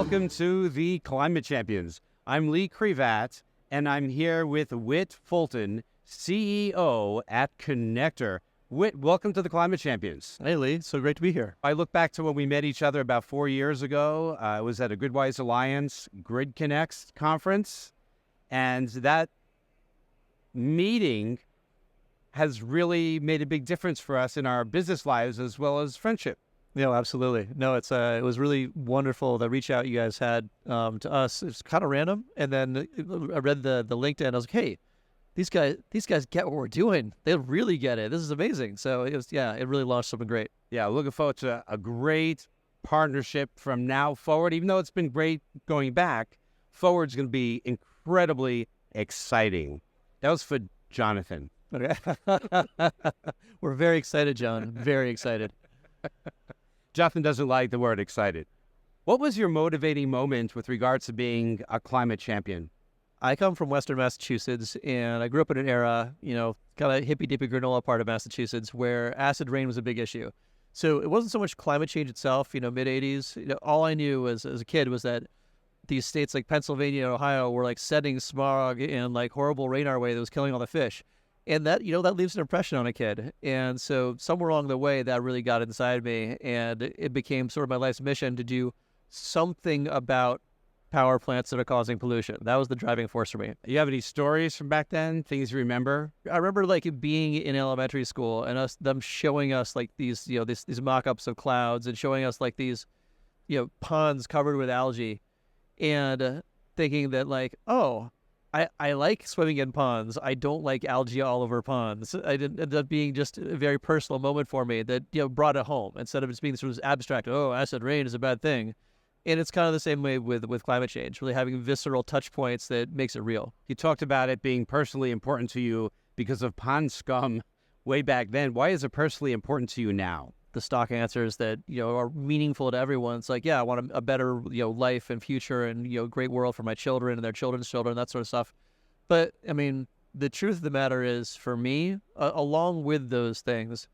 Welcome to the Climate Champions. I'm Lee Krevat, and I'm here with Whit Fulton, CEO at ConnectDER. Whit, welcome to the Climate Champions. Hey, Lee. So great to be here. I look back to when we met each other about 4 years ago. I was at a Gridwise Alliance Grid Connects conference, and that meeting has really made a big difference for us in our business lives as well as friendship. No, absolutely. No, it was really wonderful. The reach out you guys had to us. It's kind of random, and then I read the LinkedIn. I was like, hey, these guys get what we're doing. They really get it. This is amazing. So it really launched something great. Yeah, looking forward to a great partnership from now forward. Even though it's been great going back, forward's going to be incredibly exciting. That was for Jonathan. Okay. We're very excited, John. Very excited. Jonathan doesn't like the word excited. What was your motivating moment with regards to being a climate champion? I come from Western Massachusetts, and I grew up in an era, kind of hippy-dippy granola part of Massachusetts where acid rain was a big issue. So it wasn't so much climate change itself, mid-'80s. All I knew as a kid was that these states like Pennsylvania and Ohio were like setting smog and like horrible rain our way that was killing all the fish. And that, that leaves an impression on a kid. And so somewhere along the way, that really got inside me, and it became sort of my life's mission to do something about power plants that are causing pollution. That was the driving force for me. You have any stories from back then, things you remember? I remember like being in elementary school and them showing us like these, these mock-ups of clouds and showing us like these, ponds covered with algae, and thinking that like, oh, I like swimming in ponds. I don't like algae all over ponds. It ended up being just a very personal moment for me that, brought it home instead of just being sort of abstract, oh, acid rain is a bad thing. And it's kind of the same way with climate change, really having visceral touch points that makes it real. You talked about it being personally important to you because of pond scum way back then. Why is it personally important to you now? The stock answers that, are meaningful to everyone. It's like, yeah, I want a better, life and future and, great world for my children and their children's children, that sort of stuff. But, I mean, the truth of the matter is, for me, along with those things,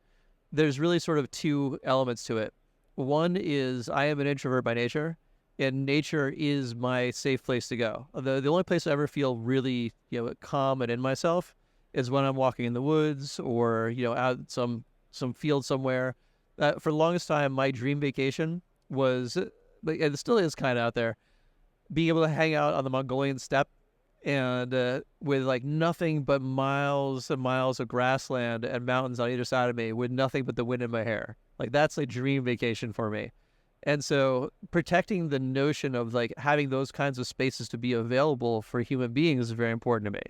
there's really sort of two elements to it. One is I am an introvert by nature, and nature is my safe place to go. The only place I ever feel really, calm and in myself is when I'm walking in the woods or, out some field somewhere. For the longest time, my dream vacation was, and it still is kind of out there, being able to hang out on the Mongolian steppe and with like nothing but miles and miles of grassland and mountains on either side of me with nothing but the wind in my hair. Like that's a dream vacation for me. And so protecting the notion of like having those kinds of spaces to be available for human beings is very important to me.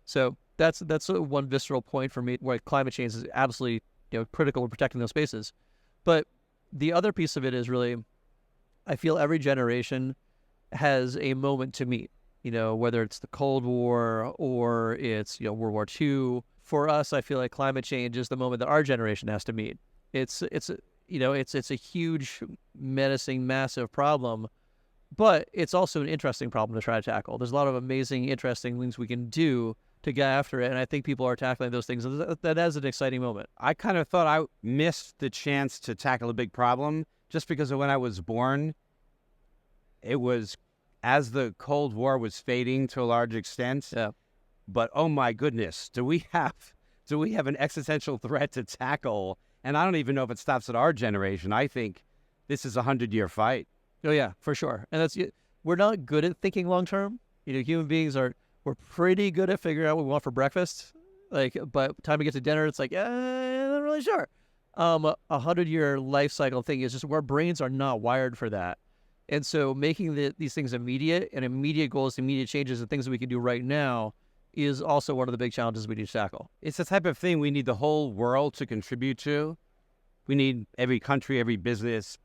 So that's one visceral point for me where climate change is absolutely critical in protecting those spaces. But the other piece of it is really, I feel every generation has a moment to meet, whether it's the Cold War or it's, World War II. For us, I feel like climate change is the moment that our generation has to meet. It's a huge, menacing, massive problem, but it's also an interesting problem to try to tackle. There's a lot of amazing, interesting things we can do to get after it, and I think people are tackling those things. That is an exciting moment. I kind of thought I missed the chance to tackle a big problem just because of when I was born. It was as the Cold War was fading to a large extent. Yeah. But oh my goodness, do we have an existential threat to tackle? And I don't even know if it stops at our generation. I think this is a 100-year fight. Oh yeah, for sure. And we're not good at thinking long term. Human beings we're pretty good at figuring out what we want for breakfast. But time we get to dinner, it's like, I'm not really sure. A 100-year life cycle thing is just our brains are not wired for that. And so making these things immediate and immediate goals, immediate changes, and things that we can do right now is also one of the big challenges we need to tackle. It's the type of thing we need the whole world to contribute to. We need every country, every business,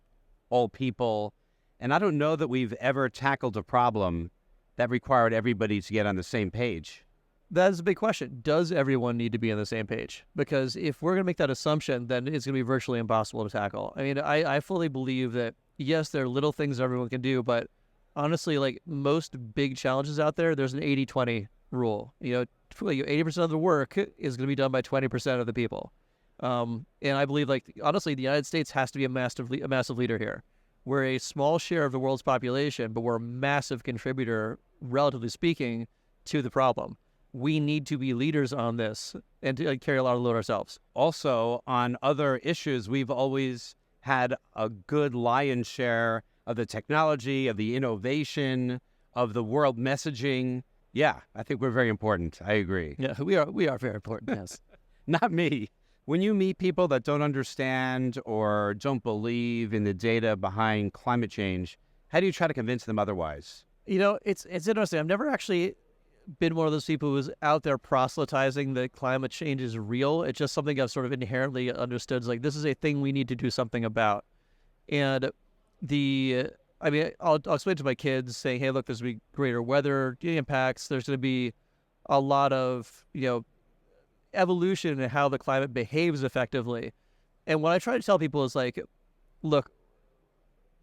all people. And I don't know that we've ever tackled a problem that required everybody to get on the same page. That is a big question. Does everyone need to be on the same page? Because if we're going to make that assumption, then it's going to be virtually impossible to tackle. I mean, I fully believe that, yes, there are little things everyone can do, but honestly, like most big challenges out there, there's an 80-20 rule. 80% of the work is going to be done by 20% of the people. And I believe, like, honestly, the United States has to be a massive leader here. We're a small share of the world's population, but we're a massive contributor, relatively speaking, to the problem. We need to be leaders on this and to carry a lot of load ourselves. Also, on other issues, we've always had a good lion's share of the technology, of the innovation, of the world messaging. Yeah, I think we're very important. I agree. Yeah, we are very important, yes. Not me. When you meet people that don't understand or don't believe in the data behind climate change, how do you try to convince them otherwise? It's interesting. I've never actually been one of those people who's out there proselytizing that climate change is real. It's just something I've sort of inherently understood. It's like, this is a thing we need to do something about. And I'll explain to my kids saying, hey, look, there's going to be greater weather impacts. There's going to be a lot of, evolution in how the climate behaves effectively. And what I try to tell people is like, look,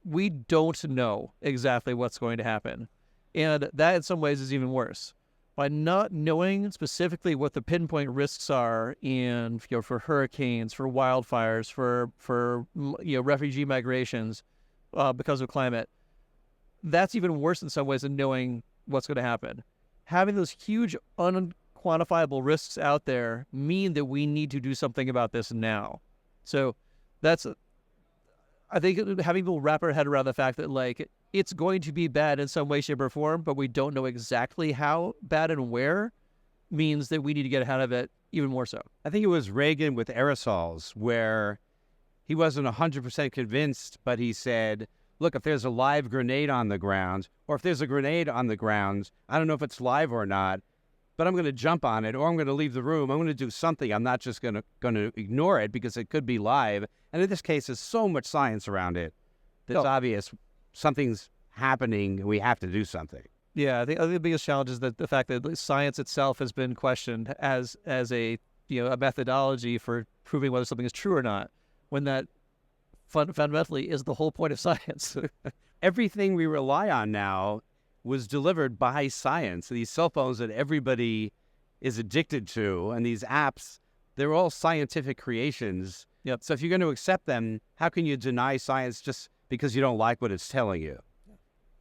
we don't know exactly what's going to happen. And that in some ways is even worse. By not knowing specifically what the pinpoint risks are in, for hurricanes, for wildfires, for refugee migrations because of climate, that's even worse in some ways than knowing what's going to happen. Having those huge unquantifiable risks out there mean that we need to do something about this now. So I think having people wrap our head around the fact that like it's going to be bad in some way, shape, or form, but we don't know exactly how bad and where, means that we need to get ahead of it even more so. I think it was Reagan with aerosols, where he wasn't 100% convinced, but he said, look, if there's a live grenade on the ground, or if there's a grenade on the ground, I don't know if it's live or not, but I'm going to jump on it, or I'm going to leave the room. I'm going to do something. I'm not just going to ignore it because it could be live. And in this case, there's so much science around it that's obvious something's happening. We have to do something. Yeah, I think the biggest challenge is that the fact that science itself has been questioned as a a methodology for proving whether something is true or not, when that fundamentally is the whole point of science. Everything we rely on now was delivered by science. These cell phones that everybody is addicted to, and these apps, they're all scientific creations. Yep. So if you're going to accept them, how can you deny science just because you don't like what it's telling you?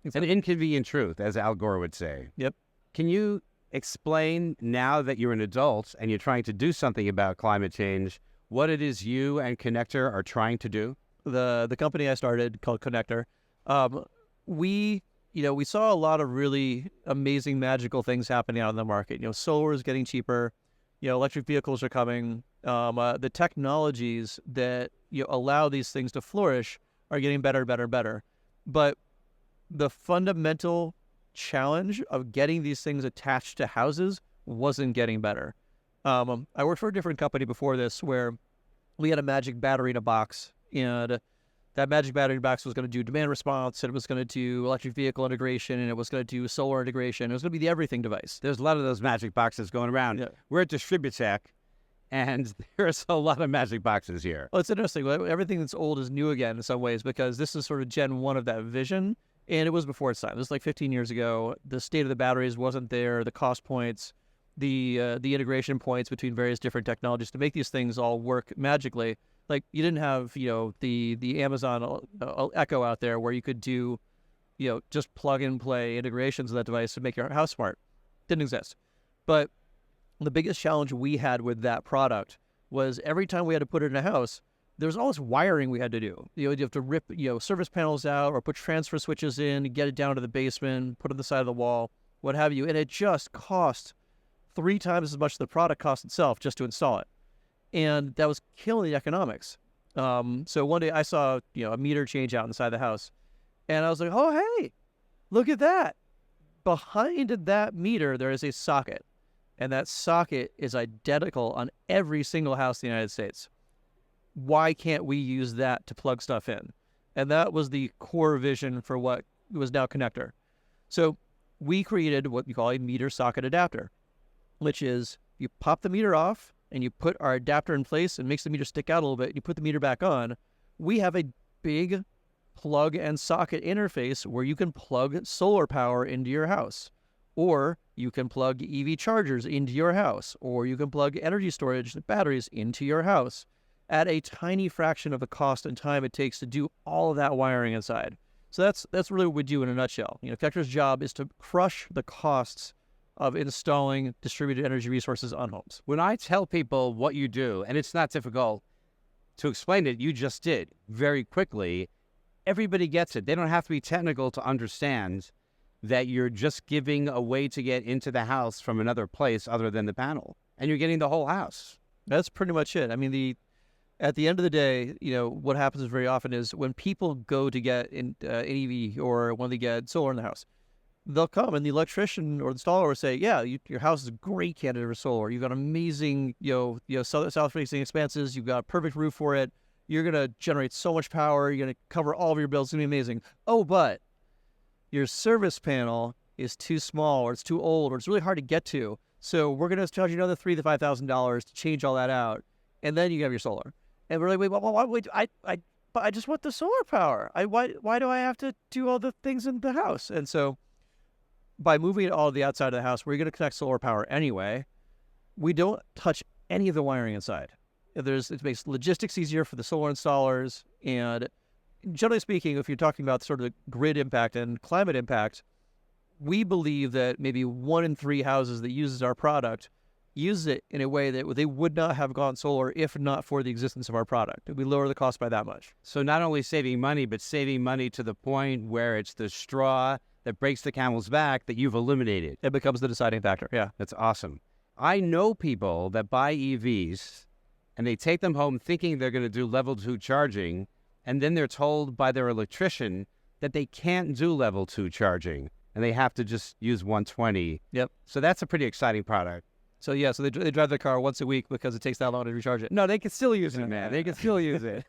Exactly. An inconvenient truth, as Al Gore would say. Yep. Can you explain, now that you're an adult and you're trying to do something about climate change, what it is you and ConnectDER are trying to do? The company I started called ConnectDER, we saw a lot of really amazing, magical things happening out in the market. Solar is getting cheaper. Electric vehicles are coming. The technologies that allow these things to flourish are getting better, better, better. But the fundamental challenge of getting these things attached to houses wasn't getting better. I worked for a different company before this where we had a magic battery in a box, and that magic battery box was going to do demand response, and it was going to do electric vehicle integration, and it was going to do solar integration. It was going to be the everything device. There's a lot of those magic boxes going around. Yeah. We're at Distributech, and there's a lot of magic boxes here. Well, it's interesting. Everything that's old is new again in some ways, because this is sort of Gen 1 of that vision, and it was before its time. This was like 15 years ago. The state of the batteries wasn't there, the cost points, the integration points between various different technologies to make these things all work magically. Like, you didn't have, the Amazon Echo out there where you could do, just plug and play integrations of that device to make your house smart. Didn't exist. But the biggest challenge we had with that product was every time we had to put it in a house, there was all this wiring we had to do. You have to rip, service panels out or put transfer switches in, get it down to the basement, put it on the side of the wall, what have you. And it just cost 3 times as much as the product cost itself just to install it. And that was killing the economics. So one day I saw, a meter change out inside the house, and I was like, oh, hey, look at that. Behind that meter, there is a socket, and that socket is identical on every single house in the United States. Why can't we use that to plug stuff in? And that was the core vision for what was now ConnectDER. So we created what we call a meter socket adapter, which is you pop the meter off, and you put our adapter in place and makes the meter stick out a little bit, and you put the meter back on. We have a big plug and socket interface where you can plug solar power into your house, or you can plug EV chargers into your house, or you can plug energy storage batteries into your house. at a tiny fraction of the cost and time it takes to do all of that wiring inside. So that's really what we do in a nutshell. ConnectDER's job is to crush the costs of installing distributed energy resources on homes. When I tell people what you do, and it's not difficult to explain it, you just did very quickly, everybody gets it. They don't have to be technical to understand that you're just giving a way to get into the house from another place other than the panel, and you're getting the whole house. That's pretty much it. I mean, at the end of the day, what happens very often is when people go to get an EV or when they get solar in the house, they'll come and the electrician or the installer will say, yeah, your house is a great candidate for solar. You've got amazing, south-facing expanses. You've got a perfect roof for it. You're going to generate so much power. You're going to cover all of your bills. It's going to be amazing. Oh, but your service panel is too small or it's too old or it's really hard to get to. So we're going to charge you another $3,000 to $5,000 to change all that out. And then you have your solar. And we're like, wait, I just want the solar power. Why do I have to do all the things in the house? And so by moving it all to the outside of the house, where you're going to connect solar power anyway, we don't touch any of the wiring inside. It makes logistics easier for the solar installers. And generally speaking, if you're talking about sort of grid impact and climate impact, we believe that maybe 1 in 3 houses that uses our product uses it in a way that they would not have gone solar if not for the existence of our product. We lower the cost by that much. So not only saving money, but saving money to the point where it's the straw that breaks the camel's back that you've eliminated. It becomes the deciding factor. Yeah. That's awesome. I know people that buy EVs and they take them home thinking they're going to do level 2 charging, and then they're told by their electrician that they can't do level 2 charging and they have to just use 120. Yep. So that's a pretty exciting product. So yeah, so they drive their car once a week because it takes that long to recharge it. No, they can still use it, man. They can still use it.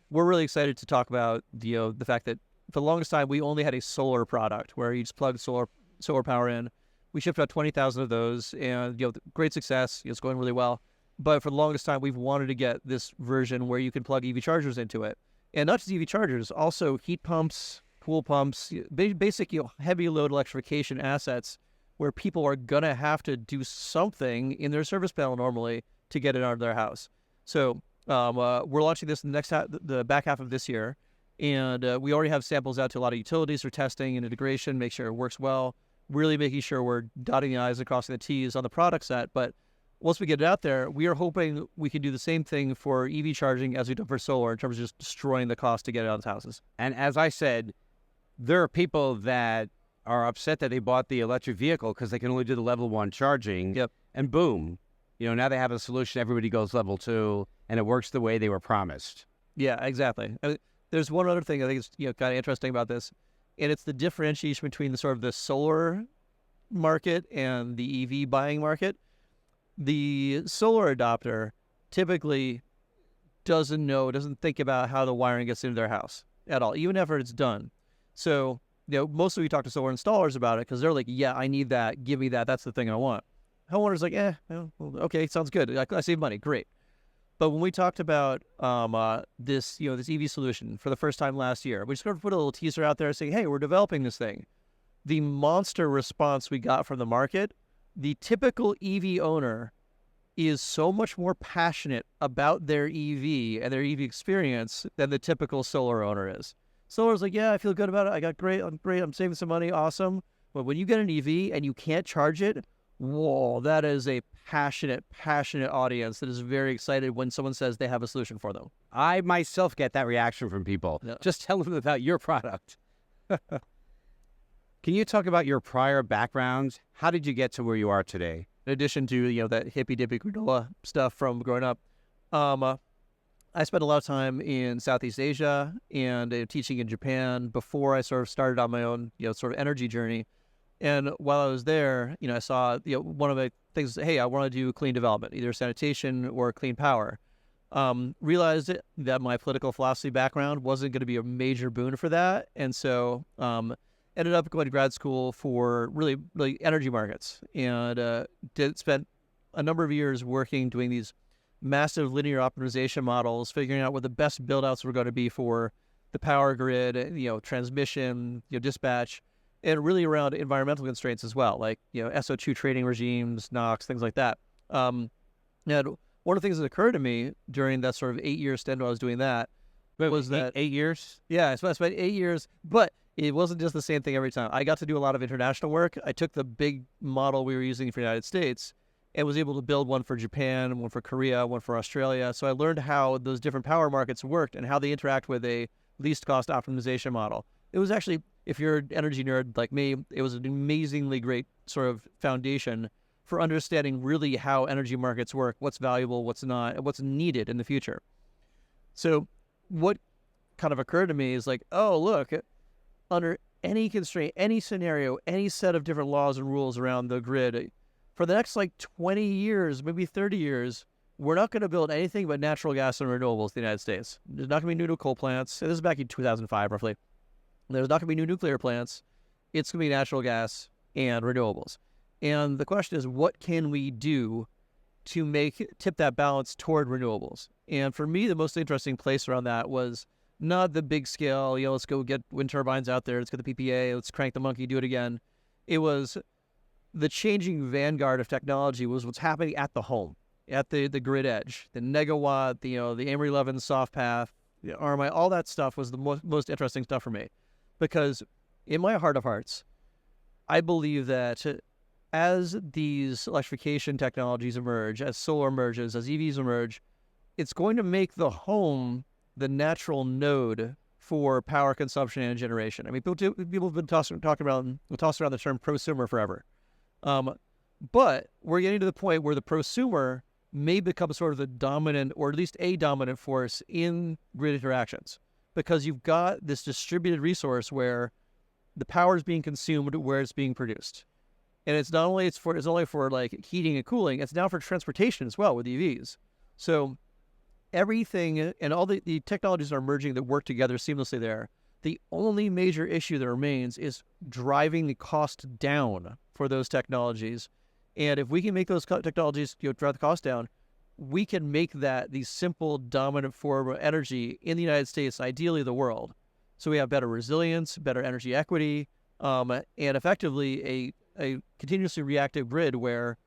We're really excited to talk about the fact that for the longest time we only had a solar product where you just plug solar power in. We shipped about 20,000 of those, and great success. It's going really well. But for the longest time, we've wanted to get this version where you can plug EV chargers into it, and not just EV chargers, also heat pumps, pool pumps, basic heavy load electrification assets, where people are going to have to do something in their service panel normally to get it out of their house. So we're launching this in the back half of this year, and we already have samples out to a lot of utilities for testing and integration, make sure it works well, really making sure we're dotting the I's and crossing the T's on the product set. But once we get it out there, we are hoping we can do the same thing for EV charging as we do for solar in terms of just destroying the cost to get it out of houses. And as I said, there are people that are upset that they bought the electric vehicle because they can only do the level 1 charging. Yep. And boom, now they have a solution. Everybody goes level 2, and it works the way they were promised. Yeah, exactly. There's one other thing I think is kind of interesting about this, and it's the differentiation between the solar market and the EV buying market. The solar adopter typically doesn't think about how the wiring gets into their house at all, even after it's done. So mostly we talk to solar installers about it because they're like, yeah, I need that. Give me that. That's the thing I want. Homeowner's like, okay, sounds good. I save money. Great. But when we talked about this EV solution for the first time last year, we just sort of put a little teaser out there saying, hey, we're developing this thing. The monster response we got from the market, the typical EV owner is so much more passionate about their EV and their EV experience than the typical solar owner is. Solar's like, yeah, I feel good about it. I'm great. I'm saving some money. Awesome. But when you get an EV and you can't charge it, whoa, that is a passionate audience that is very excited when someone says they have a solution for them. I myself get that reaction from people. Yeah. Just tell them about your product. Can you talk about your prior background? How did you get to where you are today? In addition to, that hippy-dippy granola stuff from growing up, I spent a lot of time in Southeast Asia and teaching in Japan before I sort of started on my own, sort of energy journey. And while I was there, I saw, one of the things, hey, I want to do clean development, either sanitation or clean power. Realized that my political philosophy background wasn't going to be a major boon for that. And so ended up going to grad school for really energy markets, and spent a number of years doing these massive linear optimization models, figuring out what the best build-outs were going to be for the power grid, transmission, dispatch, and really around environmental constraints as well, like SO2 trading regimes, NOx, things like that. And one of the things that occurred to me during that sort of 8-year stint while I was doing that was that 8 years? yeah, I spent 8 years, but it wasn't just the same thing every time. I got to do a lot of international work. I took the big model we were using for the United States and was able to build one for Japan, one for Korea, one for Australia. So I learned how those different power markets worked and how they interact with a least cost optimization model. It was actually, if you're an energy nerd like me, it was an amazingly great sort of foundation for understanding really how energy markets work, what's valuable, what's not, and what's needed in the future. So what kind of occurred to me is like, oh, look, under any constraint, any scenario, any set of different laws and rules around the grid, for the next like 20 years, maybe 30 years, we're not going to build anything but natural gas and renewables in the United States. There's not going to be new coal plants. This is back in 2005, roughly. There's not going to be new nuclear plants. It's going to be natural gas and renewables. And the question is, what can we do to tip that balance toward renewables? And for me, the most interesting place around that was not the big scale, let's go get wind turbines out there, let's get the PPA, let's crank the monkey, do it again. It was the changing vanguard of technology was what's happening at the home, at the grid edge, the negawatt, the Amory 11 soft path, the RMI, all that stuff was the most interesting stuff for me. Because in my heart of hearts, I believe that as these electrification technologies emerge, as solar emerges, as EVs emerge, it's going to make the home the natural node for power consumption and generation. I mean, people have been tossing around the term prosumer forever. But we're getting to the point where the prosumer may become sort of the dominant, or at least a dominant force in grid interactions, because you've got this distributed resource where the power is being consumed where it's being produced. And it's not only it's only for like heating and cooling, it's now for transportation as well with EVs. So everything and all the technologies are merging that work together seamlessly there. The only major issue that remains is driving the cost down for those technologies. And if we can make those technologies drive the cost down, we can make that the simple dominant form of energy in the United States, ideally the world. So we have better resilience, better energy equity, and effectively a continuously reactive grid where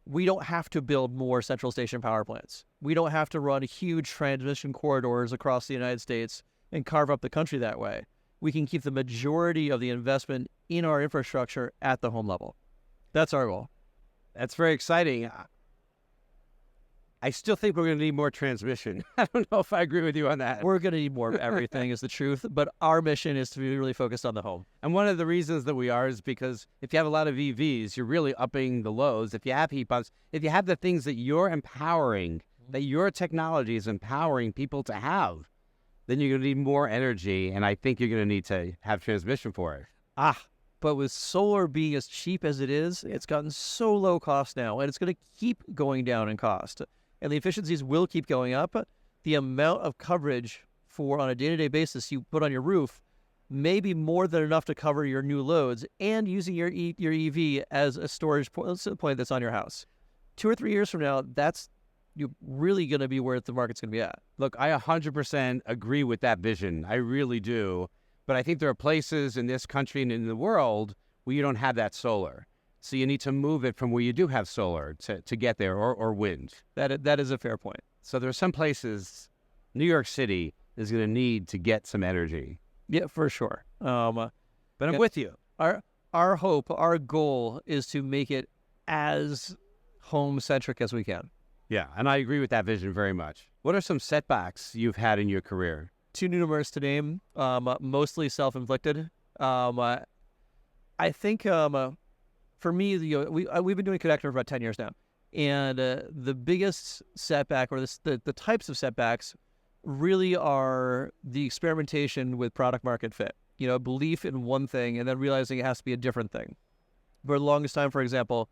we don't have to build more central station power plants. We don't have to run huge transmission corridors across the United States and carve up the country that way. We can keep the majority of the investment in our infrastructure at the home level. That's our goal. That's very exciting. I still think we're going to need more transmission. I don't know if I agree with you on that. We're going to need more of everything is the truth, but our mission is to be really focused on the home. And one of the reasons that we are is because if you have a lot of EVs, you're really upping the loads. If you have heat pumps, if you have the things that you're empowering, that your technology is empowering people to have, then you're going to need more energy, and I think you're going to need to have transmission for it. But with solar being as cheap as it is, it's gotten so low cost now, and it's going to keep going down in cost. And the efficiencies will keep going up. The amount of coverage on a day-to-day basis you put on your roof may be more than enough to cover your new loads and using your EV as a storage point that's on your house. 2 or 3 years from now, that's really going to be where the market's going to be at. Look, I 100% agree with that vision. I really do. But I think there are places in this country and in the world where you don't have that solar. So you need to move it from where you do have solar to get there, or wind. That is a fair point. So there are some places, New York City is going to need to get some energy. Yeah, for sure. But I'm with you. Our hope, our goal is to make it as home-centric as we can. Yeah, and I agree with that vision very much. What are some setbacks you've had in your career? Too numerous to name, mostly self-inflicted. I think... for me, we've been doing ConnectDER for about 10 years now. And the biggest setback, or the types of setbacks, really are the experimentation with product market fit. Belief in one thing and then realizing it has to be a different thing. For the longest time, for example,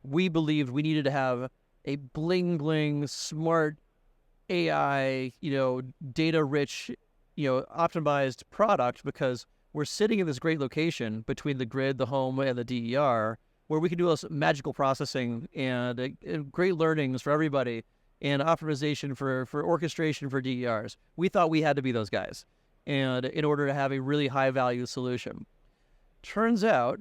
we believed we needed to have a bling-bling, smart AI, data-rich, optimized product because we're sitting in this great location between the grid, the home, and the DER, where we can do this magical processing and great learnings for everybody and optimization for orchestration for DERs. We thought we had to be those guys, and in order to have a really high-value solution. Turns out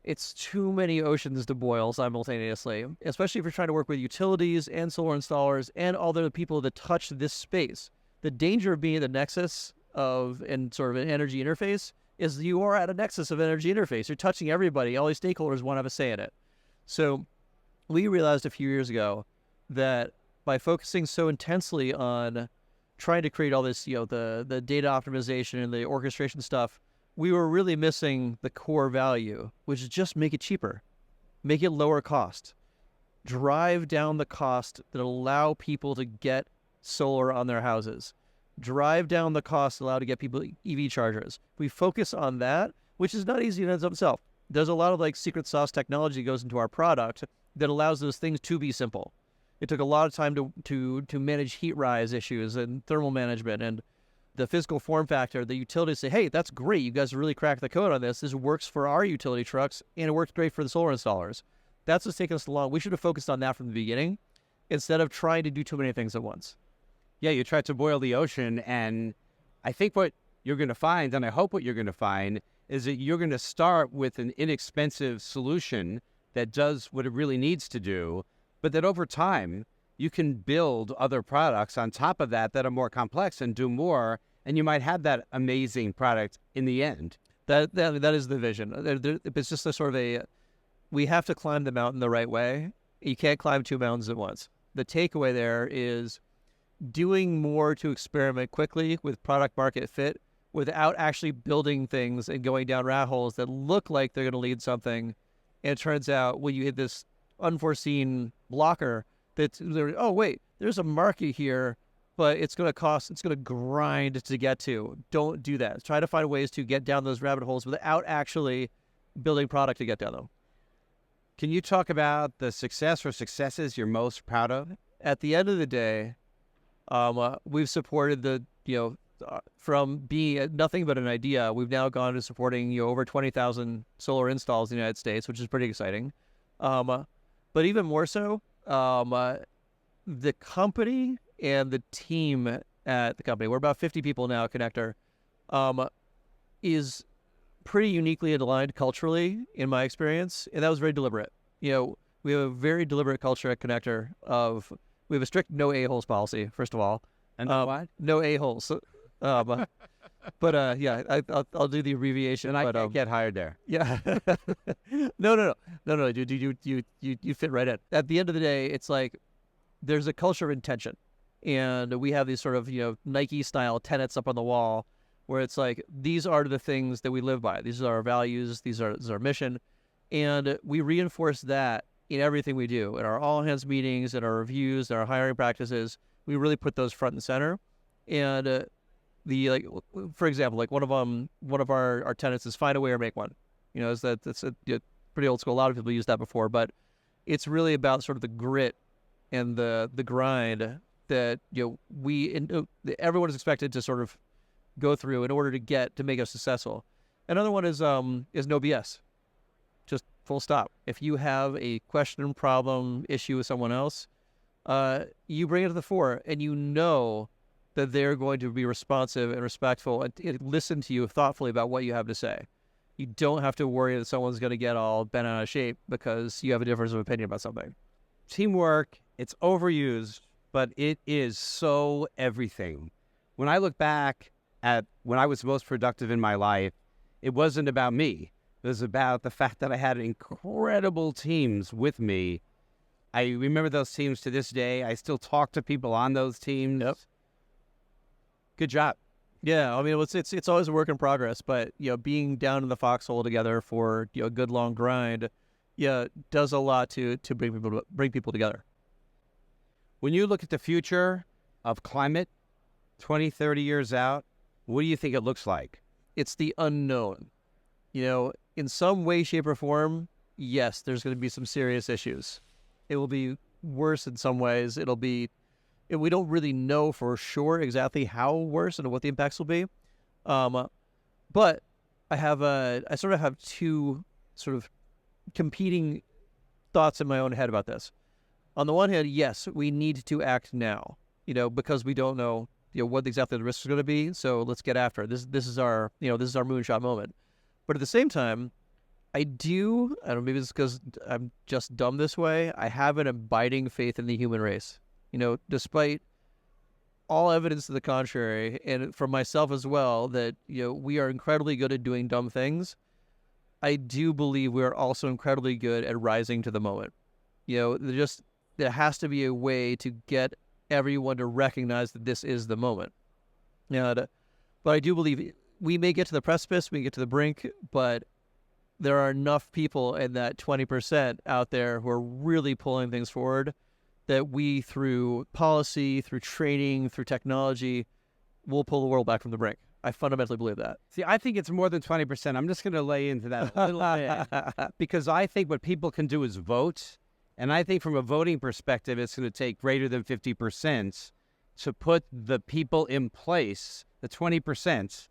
it's too many oceans to boil simultaneously, especially if you're trying to work with utilities and solar installers and all the people that touch this space. The danger of being at the nexus of and sort of an energy interface is you are at a nexus of energy interface. You're touching everybody. All these stakeholders want to have a say in it. So we realized a few years ago that by focusing so intensely on trying to create all this, the data optimization and the orchestration stuff, we were really missing the core value, which is just make it cheaper, make it lower cost, drive down the cost that allow people to get solar on their houses, drive down the cost allowed to get people EV chargers. We focus on that, which is not easy in and of itself. There's a lot of like secret sauce technology goes into our product that allows those things to be simple. It took a lot of time to manage heat rise issues and thermal management and the physical form factor. The utilities say, hey, that's great. You guys really cracked the code on this. This works for our utility trucks, and it works great for the solar installers. That's what's taken us long. We should have focused on that from the beginning instead of trying to do too many things at once. Yeah, you tried to boil the ocean, and I think what you're going to find, and I hope what you're going to find, is that you're going to start with an inexpensive solution that does what it really needs to do, but that over time, you can build other products on top of that that are more complex and do more, and you might have that amazing product in the end. That is the vision. It's just a sort of we have to climb the mountain the right way. You can't climb two mountains at once. The takeaway there is doing more to experiment quickly with product market fit without actually building things and going down rat holes that look like they're going to lead something. And it turns out when you hit this unforeseen blocker, oh, wait, there's a market here, but it's going to grind to get to. Don't do that. Try to find ways to get down those rabbit holes without actually building product to get down them. Can you talk about the success or successes you're most proud of? At the end of the day, we've supported from being nothing but an idea, we've now gone to supporting over 20,000 solar installs in the United States, which is pretty exciting. But even more so, the company and the team at the company, we're about 50 people now at ConnectDER, is pretty uniquely aligned culturally, in my experience, and that was very deliberate. We have a very deliberate culture at ConnectDER we have a strict no a-holes policy, first of all. And what? No a-holes. But I'll do the abbreviation. And I can't get hired there. Yeah. No, dude, you fit right in. At the end of the day, it's like there's a culture of intention, and we have these sort of Nike style tenets up on the wall, where it's like these are the things that we live by. These are our values. This is our mission, and we reinforce that in everything we do, in our all hands meetings, in our reviews, in our hiring practices. We really put those front and center, and for example, like one of our tenets is find a way or make one. That's pretty old school. A lot of people use that before, but it's really about sort of the grit and the grind that everyone is expected to sort of go through in order to make us successful. Another one is no BS, just full stop. If you have a question, problem, issue with someone else, you bring it to the fore, and that they're going to be responsive and respectful and listen to you thoughtfully about what you have to say. You don't have to worry that someone's going to get all bent out of shape because you have a difference of opinion about something. Teamwork, it's overused, but it is so everything. When I look back at when I was most productive in my life, it wasn't about me. It was about the fact that I had incredible teams with me. I remember those teams to this day. I still talk to people on those teams. Yep. Good job. Yeah, I mean, it's always a work in progress, but being down in the foxhole together for a good long grind, does a lot to bring people together. When you look at the future of climate, 20, 30 years out, what do you think it looks like? It's the unknown. In some way, shape, or form, yes, there's going to be some serious issues. It will be worse in some ways. We don't really know for sure exactly how worse and what the impacts will be. But I sort of have two sort of competing thoughts in my own head about this. On the one hand, yes, we need to act now, because we don't know, what exactly the risk is going to be. So let's get after it. This is our moonshot moment. But at the same time, I do. I don't know, maybe it's because I'm just dumb this way. I have an abiding faith in the human race. Despite all evidence to the contrary, and from myself as well, that we are incredibly good at doing dumb things. I do believe we are also incredibly good at rising to the moment. There has to be a way to get everyone to recognize that this is the moment. But I do believe we may get to the precipice, we may get to the brink, but there are enough people in that 20% out there who are really pulling things forward that we, through policy, through training, through technology, will pull the world back from the brink. I fundamentally believe that. See, I think it's more than 20%. I'm just going to lay into that a little bit because I think what people can do is vote. And I think from a voting perspective, it's going to take greater than 50% to put the people in place, the 20%,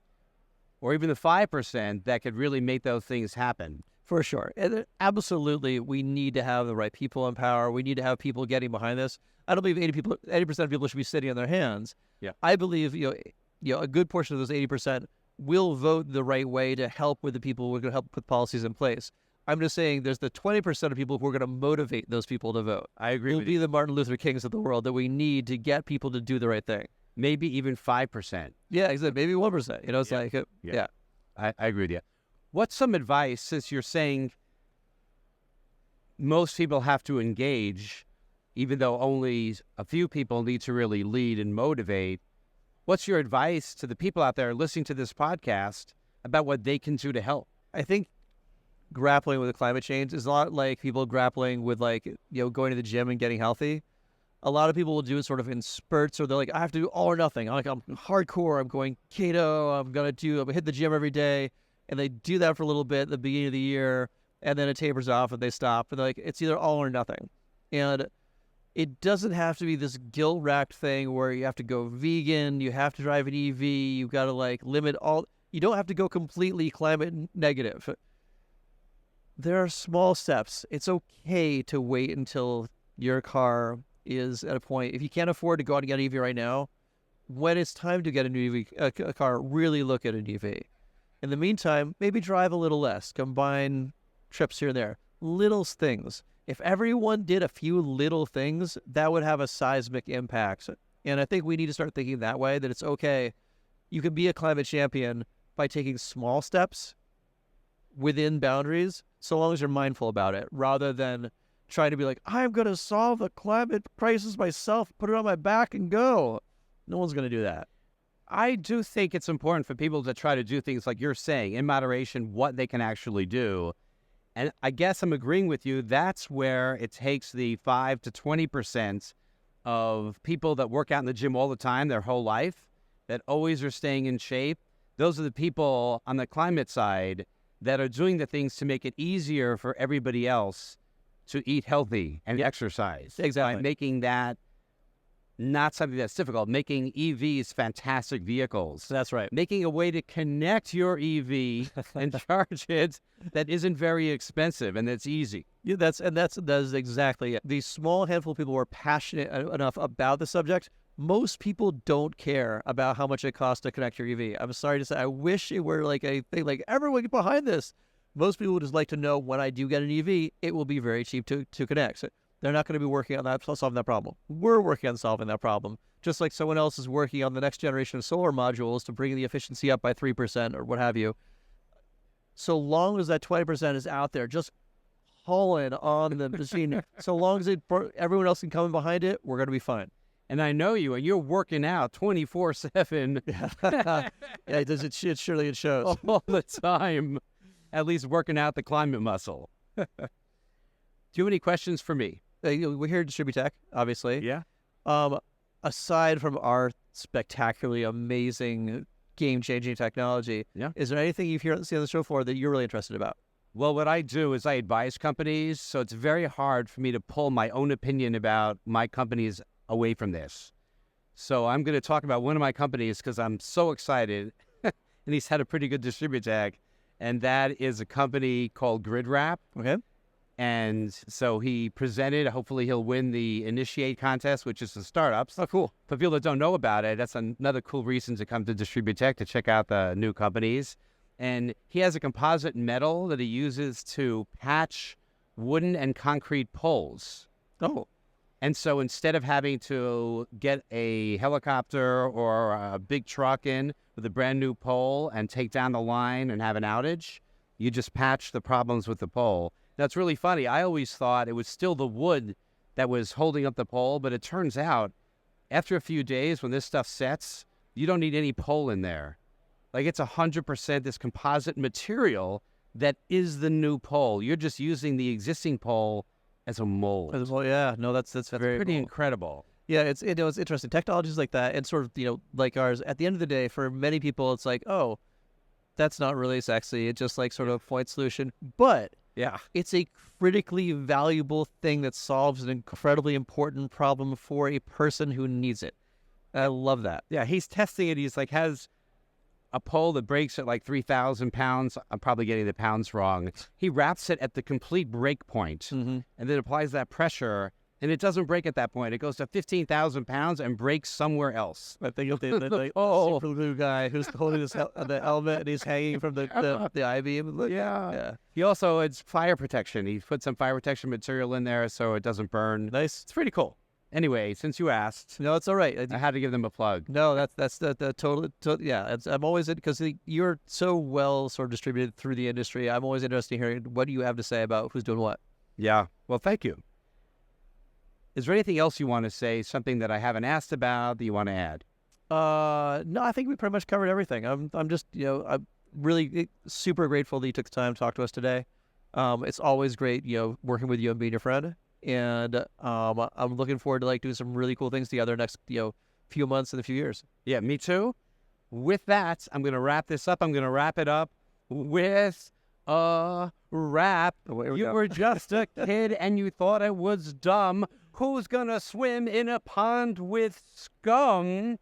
or even the 5% that could really make those things happen. For sure. And absolutely, we need to have the right people in power. We need to have people getting behind this. I don't believe 80% of people should be sitting on their hands. Yeah. I believe, a good portion of those 80% will vote the right way to help with the people who are going to help put policies in place. I'm just saying there's the 20% of people who are going to motivate those people to vote. I agree. We'll be the Martin Luther Kings of the world that we need to get people to do the right thing. Maybe even 5%. Yeah, exactly. Maybe 1%. It's like, yeah. I agree with you. What's some advice, since you're saying most people have to engage, even though only a few people need to really lead and motivate? What's your advice to the people out there listening to this podcast about what they can do to help? I think grappling with climate change is a lot like people grappling with going to the gym and getting healthy. A lot of people will do it sort of in spurts, or they're like, I have to do all or nothing. I'm hardcore. I'm going keto. I'm going to hit the gym every day. And they do that for a little bit at the beginning of the year, and then it tapers off and they stop. And they're like, it's either all or nothing. And it doesn't have to be this guilt-wracked thing where you have to go vegan, you have to drive an EV, you've got to limit all. You don't have to go completely climate negative. There are small steps. It's okay to wait until your car is at a point. If you can't afford to go out and get an EV right now, when it's time to get a new EV, a car, really look at an EV. In the meantime, maybe drive a little less, combine trips here and there. Little things. If everyone did a few little things, that would have a seismic impact. And I think we need to start thinking that way, that it's okay. You can be a climate champion by taking small steps within boundaries, so long as you're mindful about it, rather than trying to be like, I'm going to solve the climate crisis myself, put it on my back and go. No one's going to do that. I do think it's important for people to try to do things like you're saying, in moderation, what they can actually do. And I guess I'm agreeing with you. That's where it takes the 5 to 20% of people that work out in the gym all the time, their whole life, that always are staying in shape. Those are the people on the climate side that are doing the things to make it easier for everybody else to eat healthy and exercise. Exactly. By making that not something that's difficult, making EVs fantastic vehicles. That's right. Making a way to connect your EV and charge it that isn't very expensive and that's easy. Yeah, that is exactly it. These small handful of people who are passionate enough about the subject. Most people don't care about how much it costs to connect your EV. I'm sorry to say, I wish it were like a thing, like everyone get behind this. Most people would just like to know when I do get an EV, it will be very cheap to connect. So they're not going to be working on that, solving that problem. We're working on solving that problem, just like someone else is working on the next generation of solar modules to bring the efficiency up by 3% or what have you. So long as that 20% is out there, just hauling on the machine, so long as everyone else can come in behind it, we're going to be fine. And I know you, and you're working out 24/7. Yeah, it surely shows. All the time, at least working out the climate muscle. Do you have any questions for me? We're here at Distribute Tech, obviously. Yeah. Aside from our spectacularly amazing, game-changing technology, is there anything you've seen on the show floor that you're really interested about? Well, what I do is I advise companies, so it's very hard for me to pull my own opinion about my companies away from this. So I'm going to talk about one of my companies because I'm so excited, and he's had a pretty good Distribute Tech, and that is a company called GridWrap. Okay. And so he presented, hopefully he'll win the Initiate contest, which is the startups. Oh, cool. For people that don't know about it, that's another cool reason to come to Distribute Tech to check out the new companies. And he has a composite metal that he uses to patch wooden and concrete poles. Oh. And so instead of having to get a helicopter or a big truck in with a brand new pole and take down the line and have an outage, you just patch the problems with the pole. That's really funny. I always thought it was still the wood that was holding up the pole, but it turns out after a few days when this stuff sets, you don't need any pole in there. Like it's 100% this composite material that is the new pole. You're just using the existing pole as a mold. Well, yeah, no, that's very pretty cool. incredible. Yeah, it's interesting. Technologies like that, and sort of like ours. At the end of the day, for many people, it's like, oh, that's not really sexy. It's just like sort of point solution, but Yeah, it's a critically valuable thing that solves an incredibly important problem for a person who needs it. I love that. yeah. He's testing it. He's like has a pole that breaks at like 3,000 pounds. I'm probably getting the pounds wrong. He wraps it at the complete break point and then applies that pressure, and it doesn't break at that point. It goes to 15,000 pounds and breaks somewhere else. I think the super glue guy who's holding the helmet and he's hanging from the I-beam. Look, yeah. He also, it's fire protection. He put some fire protection material in there so it doesn't burn. Nice. It's pretty cool. Anyway, since you asked, No, it's all right. I had to give them a plug. No, that's the total. Yeah, I'm always because you're so well sort of distributed through the industry. I'm always interested in hearing what do you have to say about who's doing what. Yeah. Well, thank you. Is there anything else you want to say? Something that I haven't asked about that you want to add? No, I think we pretty much covered everything. I'm just I'm really super grateful that you took the time to talk to us today. It's always great working with you and being your friend. And I'm looking forward to like doing some really cool things together next few months and a few years. Yeah, me too. With that, I'm going to wrap this up. I'm going to wrap it up with a rap. You were just a kid and you thought it was dumb. Who's going to swim in a pond with scum?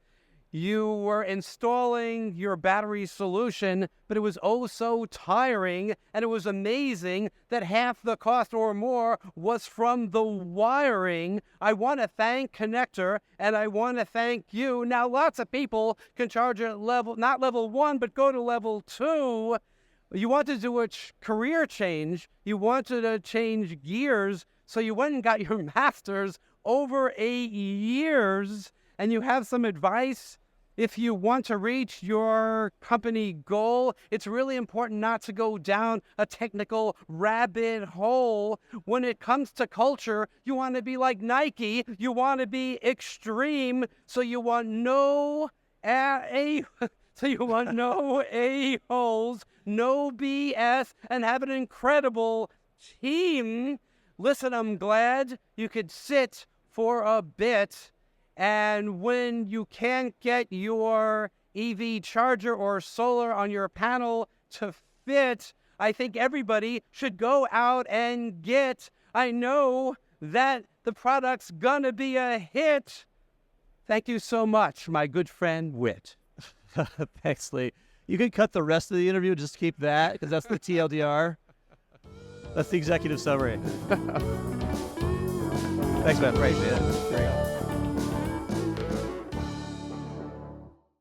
You were installing your battery solution, but it was oh so tiring, and it was amazing that half the cost or more was from the wiring. I want to thank ConnectDER, and I want to thank you. Now, lots of people can charge at not level 1, but go to level 2. You want to do a career change. You wanted to change gears, so you went and got your master's over 8 years. And you have some advice. If you want to reach your company goal, it's really important not to go down a technical rabbit hole. When it comes to culture, you want to be like Nike. You want to be extreme. So you want no a-holes, no BS, and have an incredible team. Listen, I'm glad you could sit for a bit. And when you can't get your EV charger or solar on your panel to fit, I think everybody should go out and get. I know that the product's gonna be a hit. Thank you so much, my good friend Whit. Thanks, Lee. You can cut the rest of the interview, just keep that, because that's the TLDR. That's the executive summary. Thanks, man. Great, man. There you go.